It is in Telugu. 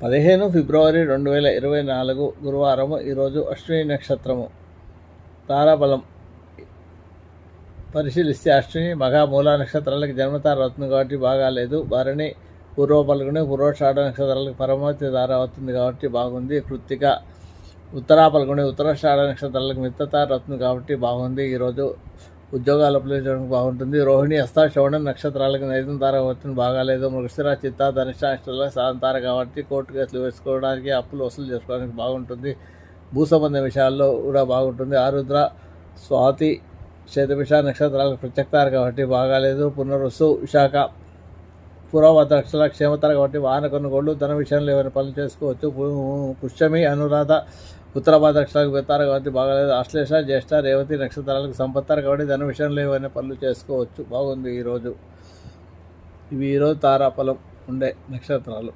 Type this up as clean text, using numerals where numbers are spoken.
15 ఫిబ్రవరి 2024 గురువారము. ఈరోజు అశ్విని నక్షత్రము. తారాబలం పరిశీలిస్తే అశ్విని, మఘ, మూల నక్షత్రాలకు జన్మతార అవుతుంది కాబట్టి బాగాలేదు. భరణి, పూర్వ పల్గొని, పూర్వషాఢ నక్షత్రాలకు పరమవతి తార అవుతుంది కాబట్టి బాగుంది. కృత్తిక, ఉత్తరా పల్గొని, ఉత్తరాషాఢ నక్షత్రాలకు మిత్రతార అవుతుంది కాబట్టి బాగుంది. ఈరోజు ఉద్యోగాలు అప్లై చేయడానికి బాగుంటుంది. రోహిణి, హస్త, శ్రవణ నక్షత్రాలకు నైదం తార అవుతుంది బాగాలేదు. మృగశిర, చిత్త, ధనిష్ట నక్షత్రాలకు సాధన తార కాబట్టి కోర్టు కేసులు వేసుకోవడానికి, అప్పులు వసూలు చేసుకోవడానికి బాగుంటుంది. భూ సంబంధ విషయాల్లో కూడా బాగుంటుంది. ఆరుద్ర, స్వాతి, శతభిష నక్షత్రాలకు ప్రత్యక్తారు కాబట్టి బాగాలేదు. పునరుసు, విశాఖ, పూర్వభద్ర నక్షత్రాలకు క్షేమతార కాబట్టి వాహన కొనుగోళ్లు, ధన విషయంలో ఏమైనా పనులు చేసుకోవచ్చు. పుష్యమి, అనురాధ, ఉత్తరాభద్ర నక్షత్రాలకు పెడతారు కాబట్టి బాగాలేదు. ఆశ్లేష, జ్యేష్ఠ, రేవతి నక్షత్రాలకు సంపత్తారు కాబట్టి ధన విషయంలో ఏమైనా పనులు చేసుకోవచ్చు. బాగుంది ఈరోజు. ఇవి ఈరోజు తారాఫలం ఉండే నక్షత్రాలు.